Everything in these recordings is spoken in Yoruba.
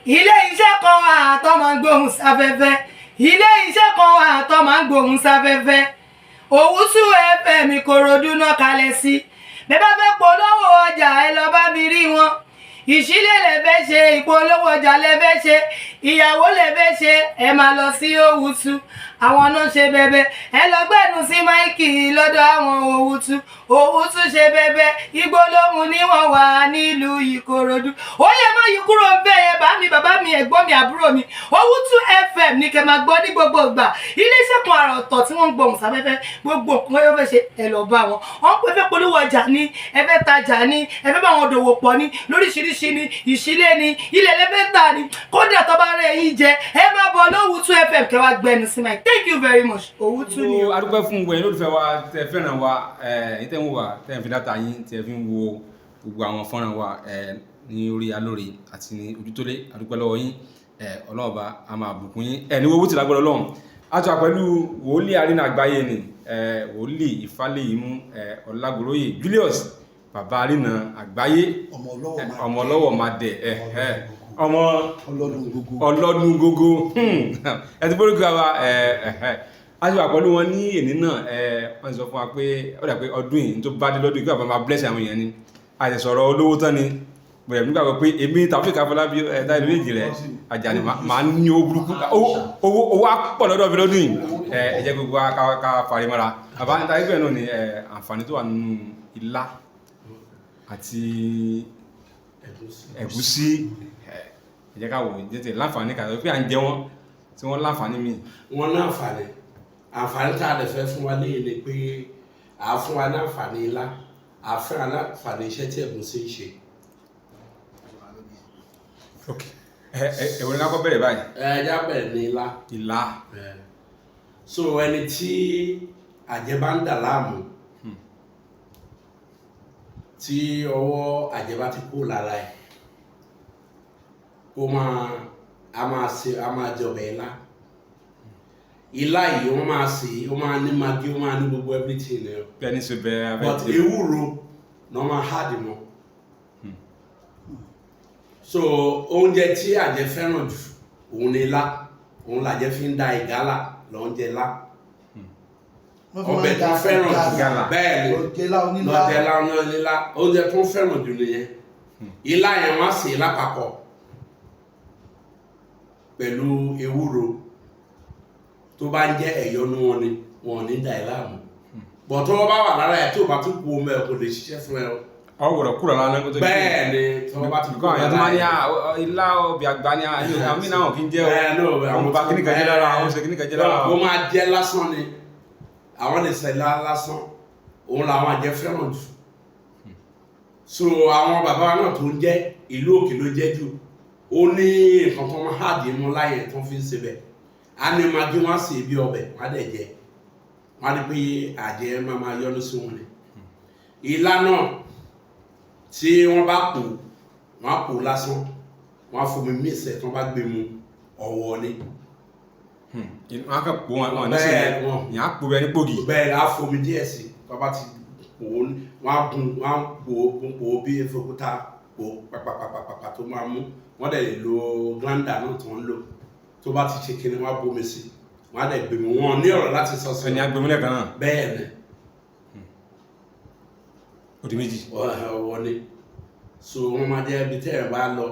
ilé iṣẹ́ kan wà tó máa ń gbóhùn sáfẹ́fẹ́ ilé iṣẹ́ kan wà tó máa ń gbóhùn sáfẹ́fẹ́ Owutu FM Ìkòròdú náà kalẹ̀ sí bẹ́ẹ̀ bá fẹ́ polówó ọjà ẹ lọ bá mi rí wọn ìṣílẹ̀ lẹ fẹ́ ṣe ìpolówó ọjà lẹ fẹ́ ṣe ìyàwó lẹ fẹ́ ṣe ẹ máa lọ sí Owutu àwọn náà ṣe bẹ̀bẹ̀ ẹ lọ gbẹ́nu sí máìkì lọ́dọ̀ àwọn Owutu ṣe bẹ̀bẹ̀ ìgbólóhùn ni wọ́n wà nílùú Ìkòròdú ó yẹ má yí kúrò bẹ́ẹ̀ yẹn bá mi bàbá mi ẹ̀gbọ́n mi àbúrò mi Owutu FM ní kẹ́ máa gbọ́ ní gbogbo ìgbà iléeṣẹ́ kan àrà ọ̀tọ̀ tí wọ́n ń gbóhùn sáfẹ́fẹ́ gbogbo nǹkan yóò fẹ́ ṣe ẹ lọ bá wọn wọ́n pẹ́ fẹ́ polówó ọjà ní ẹ fẹ́ tajà ní ẹ fẹ́ bá wọn dòwò pọ̀ ní lóríṣiríṣi ní ìṣílẹ̀ ní ilẹ̀ lẹ́fẹ́ tà ní kódà tó bá rẹ̀ yín jẹ ẹ máa bọ̀ Owutu FM kẹ́ wá gbẹnu sí máa thank you very much Owutu ni o. adúpẹ́ fún gbẹ̀yìn lólùfẹ́ wa tẹ fẹ́ràn wa ẹ̀yin tẹ́ ń wò wá tẹ́ ń fi dátà yín tẹ́ fi ń wo gbogbo àwọn fọ́nrán wa ní orí Alore àti ní Ojútólé adúpẹ́ lọ́wọ́ yín ọlọ́ọ̀bá a máa bùkún yín ní Owutu lágbọ́dọ̀ Ọlọ́run a tún wà pẹ̀lú wòlíì àrínà àgbáyé ni wòlíì Ìfálẹ́yìmú Ọlágoróyè Julius bàbá àrínà àgbáyé ọmọ ọlọ́wọ̀ máa dẹ̀ ọmọ ọlọ́dún gógó ẹ ti bórí gbà a ti wà pẹ̀lú wọn ní èní náà wọ́n sọ fún wa pé ó dà pé ọdún yìí tó bá dé lọ́dún yìí kí bàbá máa bless àwọn èèyàn ni a ti sọ̀rọ̀ olówó tán ni bẹ̀rẹ̀ nígbà pé èmi Taofeek Afọlábí ẹ̀dá ìlú èjì rẹ̀ Àjàní máa ń ní owó burúkú owó pọ̀ lọ́dọ̀ mi lọ́dún yìí ẹ jẹ́ gbogbo ká parí mọ́ra bàbá níta ẹgbẹ́ náà ni àǹfààní tó wà nínú ilá àti ẹ̀gúsí ẹ jẹ́ ká wò jẹ́ láǹfààní kàtàkì pé à ń jẹ wọ́n tí wọ́n láǹfààní mi. wọ́n láǹfààní àǹfààní tá a lè fẹ́ fún wa léyìn ni pé à á fún wa láǹfààní ilá à á fún wa láǹfààní iṣẹ́ tí ẹ̀gúsí ń ṣe. ok ẹ̀wọ̀n ní ká kọ́ bẹ̀rẹ̀ báyìí. ẹja bẹ̀rẹ̀ ní ilá. ilá. so ẹni tí àjẹ́ bá ń dà láàmú tí ọwọ́ àjẹ́ bá ti kú lára ẹ̀ a máa jẹ ọbẹ̀ ilá ilá yìí wọ́n máa sè é wọ́n máa ní magí wọ́n máa ní gbogbo everything ni o. bẹ́ẹ̀ni sọ bẹ́ẹ̀ abẹ́ but ewúro ní wọ́n máa háàdì mọ́ so oúnjẹ tí àjẹ́ fẹ́ràn jù òun ni ilá òun làjẹ́ fi ń da ìgálà lóúnjẹ ilá ọbẹ̀ tó fẹ́ràn jù bẹ́ẹ̀ ni lọ́jẹ́ ilá oúnjẹ tó fẹ́ràn jù nìyẹn ilá yẹn wọ́n á sè é lápapọ̀ pẹ̀lú ewúro tó bá ń jẹ́ ẹ̀yọ́nú wọn ni wọn ò ní dà ẹ́ láàmú bọ̀ tó wọ́n bá wà lára ẹ̀ tí ò bá tún kú omi ẹ̀ kò lè ṣiṣẹ́ fún ẹ o. ọwọ́rọ̀ kúrò lára ẹgbẹ́ tó ní. bẹ́ẹ̀ ni tí wọ́n bá tún kú lára ẹ̀. àwọn àyàn ilá ọbẹ̀ àgbà ni àmì náà kì í jẹ́ o àwọn bá kíní kan jẹ́ lára àwọn ṣe kíní kan jẹ́ lára. wọ́n máa jẹ́ lásán ni àwọn lè ṣe lásán òun làwọn àjẹ́ fẹ́ràn jù so àwọn bàbá náà tó ń jẹ́ ìlú òkè ló jẹ́ jù ó ní nǹkan tó máa hàdí mú láyé tó fi ń ṣe bẹ́ẹ̀ a ní magí wọn sì bí ọbẹ̀ wọn á dẹ̀ jẹ wọn á rí pé àjẹ́ máa yọ́nú sí wọn ni ilá náà tí wọ́n bá pò wọ́n á pò lásán wọ́n á fomi mísẹ̀ tí wọ́n bá gbé mu ọ̀wọ́ ni. wọ́n á kàn pò wọn ní sílẹ̀ yẹn á pò bẹ́ẹ̀ ní pògì. bẹ́ẹ̀ ni á fomi díẹ̀ sí tó bá ti pò wọ́n á pò bí efe òkúta pò pàpàpàpàpà tó máa mú wọ́n dẹ̀ lè lo grinder náà tí wọ́n ń lò tó bá ti ṣe kíni wọ́n á bomi sí wọ́n á dẹ̀ gbèmí wọn ní ọ̀rọ̀ láti sọ sí. ẹni agbèmílẹ̀ kan náà. bẹ́ẹ̀ ni. ó di méjì. ọwọ́ ni so wọ́n máa jẹ́ ibi tẹ́ ẹ̀ bá lọ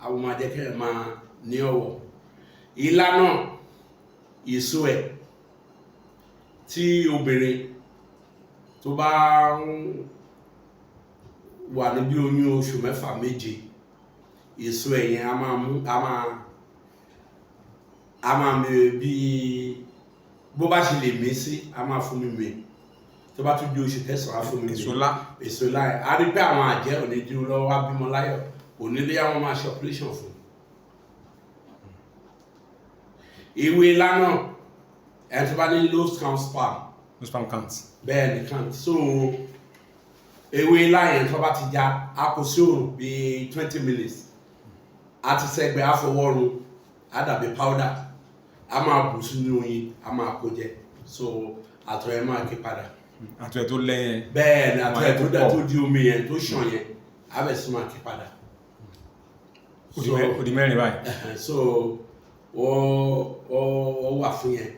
àwọn máa jẹ́ kẹ́ ẹ̀ máa ní ọ̀wọ̀ ilá náà èso ẹ̀ tí obìnrin tó bá wà níbi oyún oṣù mẹ́fà méje èso ẹ̀yẹn a máa mẹ́rẹ̀ bí bó bá ṣe lè mí sí a máa fún mi mẹ́ tó bá tún di oṣù kẹsàn-án fún mi èso láì a rí pé àwọn àjẹ́ òní dúró lọ́wọ́ wá bímọ láyọ̀ òní lé àwọn máa ṣe operation fún ìwé ilá náà ẹ̀ tó bá ní low sperm count bẹ́ẹ̀ ni count so ewé ilá yẹn tó bá ti já a kò sí òrùn bíi 20 minutes a ti sẹ́gbẹ̀ afọwọ́run a dàbí powder a máa bù sínú oyin a máa kó jẹ so àtọ̀ ẹ̀ máa ké padà. àtọ̀ ẹ̀ tó lẹ́yìn. bẹ́ẹ̀ ni àtọ̀ ẹ̀ tó di omi yẹn tó ṣàn yẹn a bẹ̀ sí máa ké padà. ó di mẹ́rin báyìí. So ó wà fún yẹn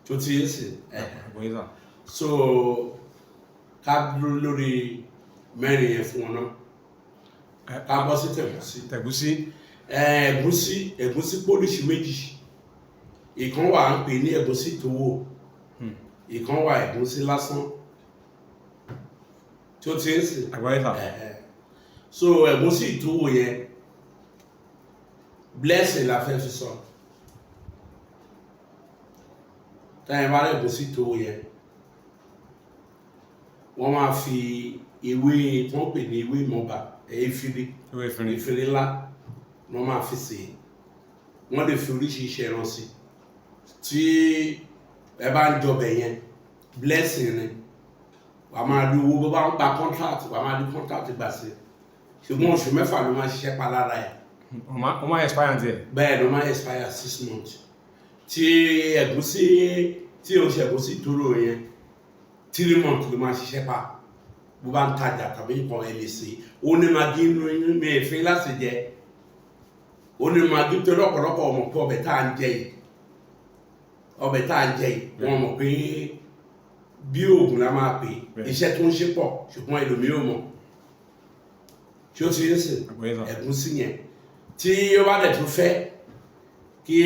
tó ti yé sí. So ká dúró lórí mẹ́rin yẹn fún wọn náà ká bọ́ sí tẹ̀gúsí. Ẹ̀gúsí pólíṣì méjì, ìkan wà ń pè ní ẹ̀gúsí tòwò, ìkan wà ẹ̀gúsí lásán tí ó ti ń sìn. So ẹ̀gúsí tòwò yẹn blessing la fẹ́ fi sọ. táyẹ̀ bá ẹ̀gúsí tòwò yẹn wọ́n máa fi ewé tí wọ́n pè ní ewé mọba efiri ńlá wọ́n máa fi sè é. Wọ́n lè fi oríṣiríṣi ẹran sí tí ẹ bá ń jọbẹ̀ yẹn blessing ni wà á máa rí owó bó bá ń gba contract wà á máa rí contract gbà sí ṣùgbọ́n oṣù 6 ló máa ṣiṣẹ́ pa lára ẹ̀. ó máa expire àti ẹ̀. bẹ́ẹ̀ ló máa expire 6 months. Tí ẹ̀gúsí tí o ṣe ẹ̀gúsí tóró yẹn 3 months ló máa ṣiṣẹ́ pa bó bá ń tajà tàbí nǹkan ẹ̀ lè ṣe. Ó ní magí inú mi èéfín láti jẹ, ó ní magí tó lọ́pọ̀lọpọ̀ ọmọ pé ọbẹ̀ tá à ń jẹ yìí wọ́n mọ̀ pé bí oògùn la máa pè iṣẹ́ tó ń ṣe pọ̀ ṣùgbọ́n ẹlòmí ò mọ̀ tí ó ti ń sìn ẹ̀gúsí yẹn tí ó bá dẹ̀ tún fẹ́ kí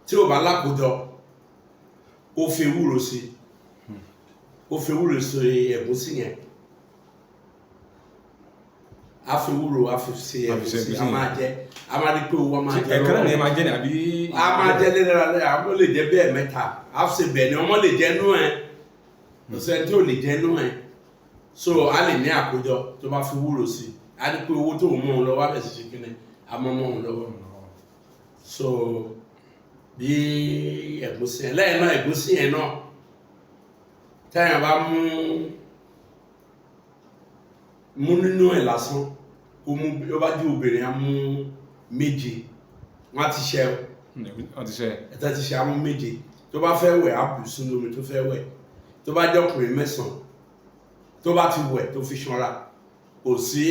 tí ò bá lákòójọ ó fi ewúro sí ẹ̀gúsí yẹn a fi ewúro a fi ṣe ẹ̀gúsí a máa jẹ a máa rí pé owó máa jẹ ẹ̀kan náà ni ẹ máa jẹ ní àbí. a máa jẹ lẹ́rẹ̀ẹ́rẹ́ àwọn lè jẹ bẹ́ẹ̀ mẹ́ta a fi ṣe bẹ́ẹ̀ ni ọmọ lè jẹ nú ẹ̀ ọ̀sẹ̀ tí ò lè jẹ nú ẹ̀ so a lè ní àkójọ tó bá fi ewúro sí a rí pé owó tó mọ̀ ọ́n lọ́wọ́ abẹ́ ṣiṣẹ́ kíni a mọ̀ ọ́n lọ́wọ́ so bí ẹ̀gúsí yẹn lẹ́yìn náà ẹ̀gúsí yẹn náà táyà bá mú nínú ẹ̀ lásán kó mú bí ó bá jẹ́ obìnrin á mú 7 wọ́n ti ṣẹ́ ẹ̀tẹ́ ti ṣe á mú 7 tó bá fẹ́ wẹ̀ á bù sínú omi tó fẹ́ wẹ̀ tó bá jẹ́ ọkùnrin 9 tó bá ti wẹ̀ tó fi ṣanra kò sí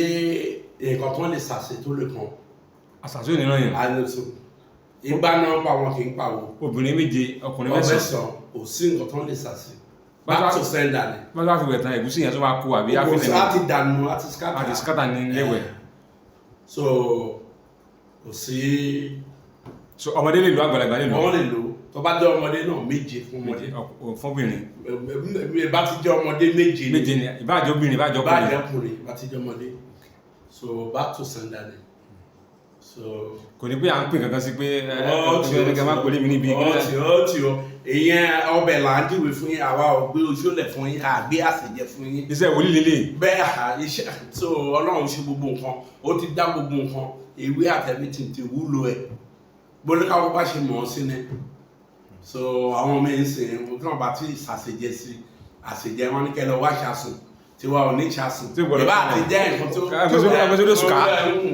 nǹkan tó lè sàṣe tó lè kàn. àṣàṣe òní náà yẹn. àlejò ìgbà náà pa wọn kì í pàwọ́. obìnrin 7 ọkùnrin 9 kò sí nǹkan tó lè sàṣe. back to sender ni. wọ́n bá fi wẹ̀ tán ẹ̀gúsí yẹn tó bá kú àbí àfihàn ní. láti dànù láti scatter. àti scatter ní lẹ́wẹ̀. so kò sí. so ọmọdé lè lo àgbàlagbà lè lo. ọmọ lè lo tó bá jẹ́ ọmọdé náà 7 fún ọmọdé. fún obìnrin. bá ti jẹ́ ọmọdé 7 ni ìbáàjẹ́ obìnrin ìbáàjẹ́ ọkùnrin. ìbáàjẹ́ ọkùnrin bá ti jẹ́ ọmọdé so back to sender ni. so kò ní pé à ń pè kankan sí pé ẹgbẹ́ máa pèlè mi níbi ọtí ìyẹn ọbẹ̀ là ń dìwé fún yín àwa ò gbé ojúlẹ̀ fún yín àgbé àṣejẹ fún yín. iṣẹ́ wòlíì lélẹ̀. bẹ́ẹ̀ iṣẹ́ so ọlọ́run ṣe gbogbo nǹkan ó ti dá gbogbo nǹkan ìwé àtẹ̀mítì ti wúlò ẹ̀ gbólókàwọ́ bá ṣe mọ̀ ọ́ sí ni so àwọn ọmọ yẹn ń sìn tí wọ́n bá ti ṣàṣejẹ sí àṣejẹ wọn ní kẹlẹ́ wá ṣàṣùn tí wà ò ní ṣàṣùn ìbá àti jẹ́ nǹkan tó gbèsè sùkà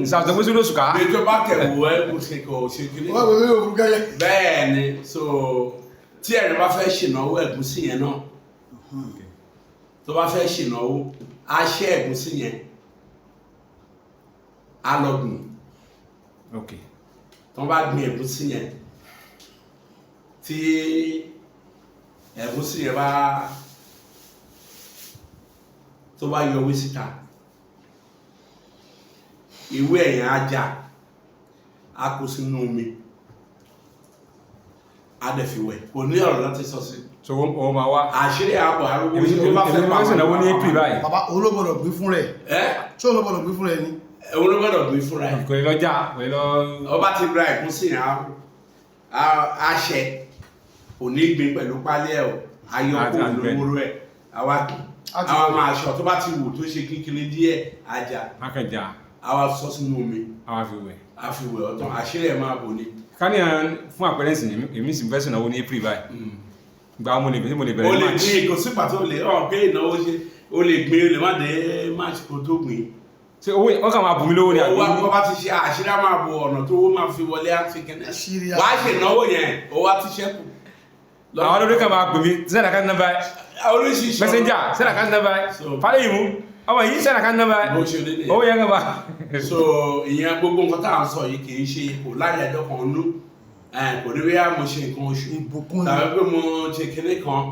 ìṣàṣùn gbèsè sùkà. bí tó bá kẹ̀wò ẹ kò ṣe kò ṣe kí ni. bẹ́ẹ̀ ni so tí ẹ̀rọ bá fẹ́ ṣènáwó ẹ̀gúsí yẹn náà tó bá fẹ́ ṣènáwó á ṣẹ́ ẹ̀gúsí yẹn á lọ gbìn tó bá gbìn ẹ̀gúsí yẹn tí ẹ̀gúsí yẹn bá tó bá yọ owó síta ìwé ẹ̀yàn ajá á kó sínú omi adẹ̀fìwẹ̀ kò ní ọ̀rọ̀ láti sọ sí. so wọ́n máa wá. àṣírí àbọ̀ arúgbó tó bá fẹ́ pa àwọn ìnáwó ní april báyìí. bàbá olóbọ̀dọ̀ gbé fún rẹ̀. ṣé olóbọ̀dọ̀ gbé fún rẹ̀ ni. olóbọ̀dọ̀ gbé fún rẹ̀. kò ní lọ́jà kò ní lọ. ọba ti ra ẹ̀gúsí àṣẹ kò ní gbin pẹ̀lú pálí ẹ̀ o ayọ̀kọ̀ olówóró ẹ̀ àwa àwọn ọmọ aṣọ tó bá ti wò tó ṣe kékeré díẹ̀ ajá. akẹjà. àwa sọ sínú omi. àwa fi wẹ̀. a fi wẹ̀ ọ̀tọ̀ àṣírí ẹ̀ máa bò ní. káníyàn fún àpẹẹrẹ ìsìn èmi sì fẹ́ sìnàwó ní april báyìí gba mo lè bẹ̀rẹ̀ o lè gbé kò sí pàtó lè pé ìnáwó ṣe o lè gbé o lè má dé march kò tó gbìn. ṣe owó wọ́n kà máa bù mí lówó ní àgbẹ̀. owó bá ti ṣe àṣírí á máa bò ọ̀nà tó owó máa fi wọlé àti kẹ́nẹ́ wàá ṣe ìnáwó yẹn owó á ti ṣẹ́kù. àwọn olórí kan máa pè mí sẹ́dá ká ní náà báyìí oríṣiríṣi messenger sẹ́dá ká ní náà báyìí fálẹ́ yìí mú ọmọ yìí sẹ́nà ká nọ́mbà bó ṣe rí nìyẹn. owó yẹn kan bá. So ìyẹn gbogbo nǹkan tá à ń sọ yìí kì í ṣe kò láyé ẹjọ́ kan nú kò ní bóyá mo ṣe nǹkan oṣù ìbùkún tàbí pé mo ṣe kinní kan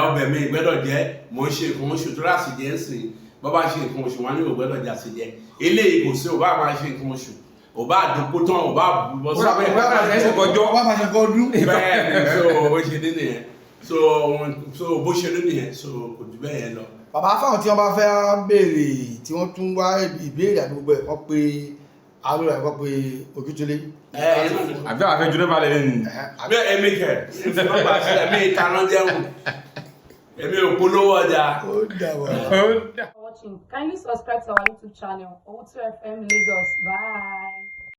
ọbẹ̀ mi ìgbẹ́dọ̀ jẹ́ mo ń ṣe nǹkan oṣù tó láti jẹ́ sìn bọ́bá ṣe nǹkan oṣù wọn ní ìgbẹ́dọ̀ jà sí jẹ́ eléyìí kò sí ò bá máa ṣe nǹkan oṣù ò bá àdókò tán ò bá bọ́ sábẹ́ wọ́n máa ṣe kọ́ ọdún. bẹ́ẹ̀ so bó ṣe rí nìyẹn so bó ṣe rí nìyẹn so kò jù bẹ́ẹ̀ yẹn lọ. bàbá fáwọn tí wọ́n bá fẹ́ béèrè tí wọ́n tún wá ìbéèrè àti gbogbo ẹ̀ wọ́n pe alóra ẹ̀ wọ́n pe Ojútólé. àbí àwọn afẹ́jú náà bá lẹ̀ ní. àbí ẹ̀mí kẹ̀ ìfúnpá sílẹ̀ mí ìtaná jẹun èmi ò polówó ọjà. ó dà wá. Watching. Kindly subscribe to our YouTube channel, Owutu FM Lagos. Bye.